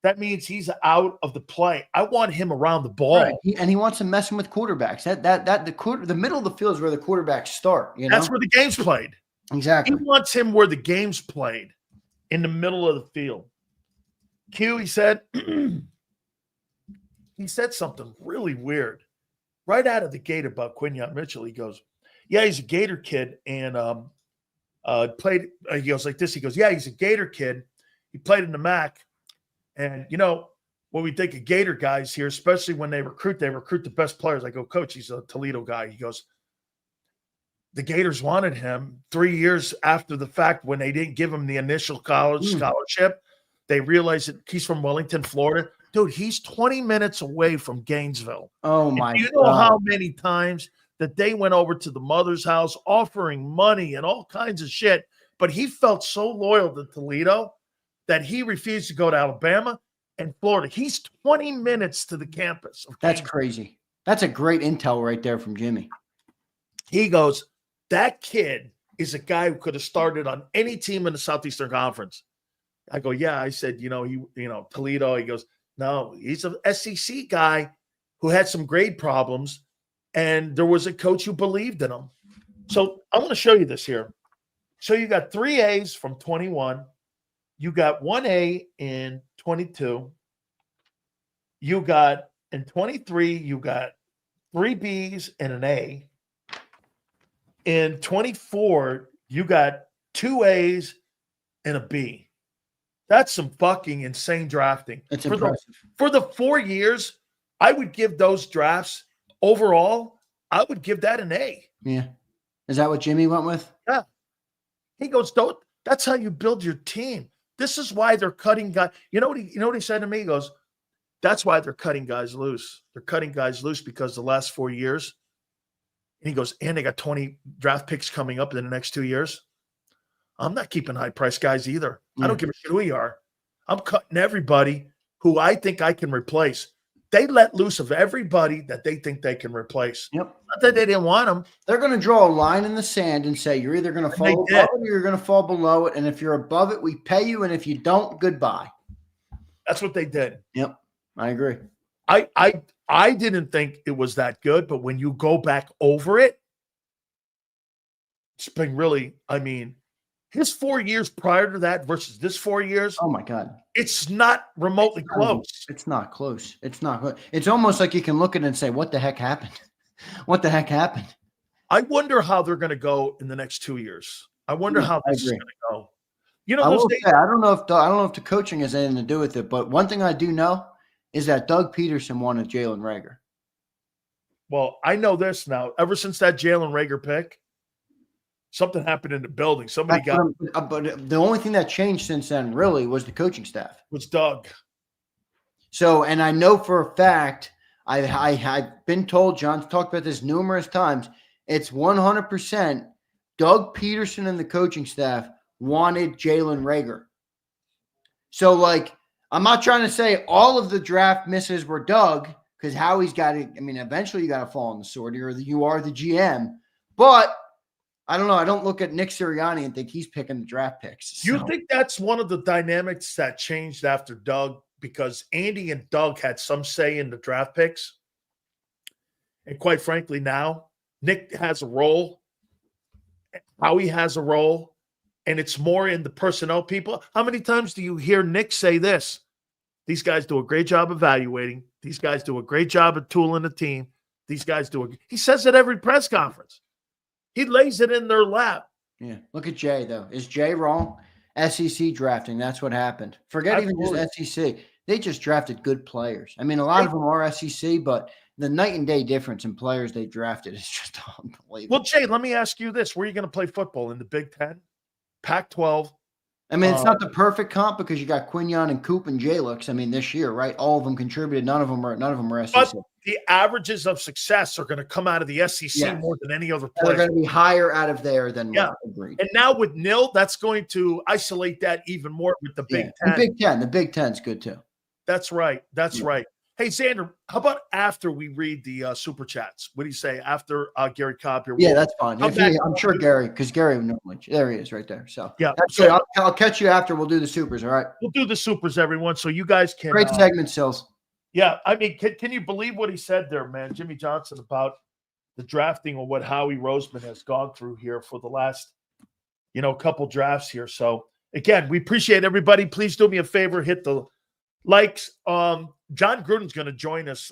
That means he's out of the play. I want him around the ball. Right. And he wants him messing with quarterbacks. The middle of the field is where the quarterbacks start. You know? That's where the game's played. Exactly. He wants him where the game's played, in the middle of the field. Q, he said something really weird right out of the gate about Quinyon Mitchell. He goes, yeah, he's a Gator kid, and played. He goes like this. He goes, yeah, he's a Gator kid. He played in the MAC. And, you know, when we think of Gator guys here, especially when they recruit the best players. I go, coach, he's a Toledo guy. He goes, the Gators wanted him 3 years after the fact when they didn't give him the initial college scholarship. They realized that he's from Wellington, Florida. Dude, he's 20 minutes away from Gainesville. Oh, my God. You know how many times that they went over to the mother's house offering money and all kinds of shit, but he felt so loyal to Toledo that he refused to go to Alabama and Florida. He's 20 minutes to the campus. That's crazy. That's a great intel right there from Jimmy. He goes, that kid is a guy who could have started on any team in the Southeastern Conference. I go, yeah. I said, Toledo. He goes, no, he's a SEC guy who had some grade problems, and there was a coach who believed in him. So I want to show you this here. So you got 3 A's from 21. You got 1 A in 22. You got in 23, you got 3 B's and an A. In 24, you got 2 A's and a B. That's some fucking insane drafting. It's impressive. For the 4 years, I would give those drafts overall, I would give that an A. Yeah. Is that what Jimmy went with? Yeah. He goes, don't. That's how you build your team. This is why they're cutting guys. You know what he said to me? He goes, that's why they're cutting guys loose. They're cutting guys loose because the last 4 years. And he goes, and they got 20 draft picks coming up in the next 2 years. I'm not keeping high-priced guys either. I don't give a shit who you are. I'm cutting everybody who I think I can replace. They let loose of everybody that they think they can replace. Yep. Not that they didn't want them. They're going to draw a line in the sand and say you're either going to fall above it or you're going to fall below it. And if you're above it, we pay you. And if you don't, goodbye. That's what they did. Yep. I agree. I didn't think it was that good, but when you go back over it, it's been really, I mean, his 4 years prior to that versus this 4 years. Oh my God. It's not remotely close. It's not close. It's not close. It's almost like you can look at it and say, what the heck happened? What the heck happened? I wonder how they're going to go in the next 2 years. I wonder how this is going to go. You know, I don't know if the coaching has anything to do with it, but one thing I do know is that Doug Peterson wanted Jalen Reagor. Well, I know this now. Ever since that Jalen Reagor pick, something happened in the building. Somebody but the only thing that changed since then really was the coaching staff. Was Doug. So, and I know for a fact, I've been told, John's talked about this numerous times, it's 100% Doug Peterson and the coaching staff wanted Jalen Reagor. So, like, I'm not trying to say all of the draft misses were Doug, because Howie's got to, I mean, eventually you got to fall on the sword, or you are the GM. But I don't know. I don't look at Nick Sirianni and think he's picking the draft picks. So. You think that's one of the dynamics that changed after Doug, because Andy and Doug had some say in the draft picks? And quite frankly, now Nick has a role. Howie has a role. And it's more in the personnel people. How many times do you hear Nick say this? These guys do a great job evaluating. These guys do a great job of tooling the team. These guys he says it every press conference. He lays it in their lap. Yeah. Look at Jay, though. Is Jay wrong? SEC drafting. That's what happened. Forget Absolutely. Even just SEC. They just drafted good players. I mean, a lot of them are SEC, but the night and day difference in players they drafted is just unbelievable. Well, Jay, let me ask you this. Where are you going to play football? In the Big Ten? Pac-12? I mean, it's not the perfect comp because you got Quinion and Coop and Jalux. I mean, this year, right? All of them contributed. None of them were SEC. But the averages of success are going to come out of the SEC more than any other place. They're going to be higher out of there than agreed. And now with Nil, that's going to isolate that even more with the Big Ten. The Big Ten's good too. That's right. That's right. Hey, Zander, how about after we read the super chats? What do you say after Gary Cobb here? Yeah, that's fine. I'm sure Gary, because Gary normally, there he is right there. So yeah, that's good. I'll catch you after. We'll do the supers. All right. We'll do the supers, everyone. So you guys can. Great segment, Sills. Yeah, I mean, can you believe what he said there, man? Jimmy Johnson, about the drafting or what Howie Roseman has gone through here for the last, couple drafts here. So again, we appreciate everybody. Please do me a favor, hit the likes. John Gruden's going to join us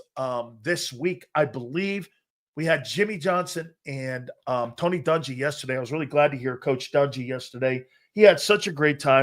this week, I believe. We had Jimmy Johnson and Tony Dungy yesterday. I was really glad to hear Coach Dungy yesterday. He had such a great time.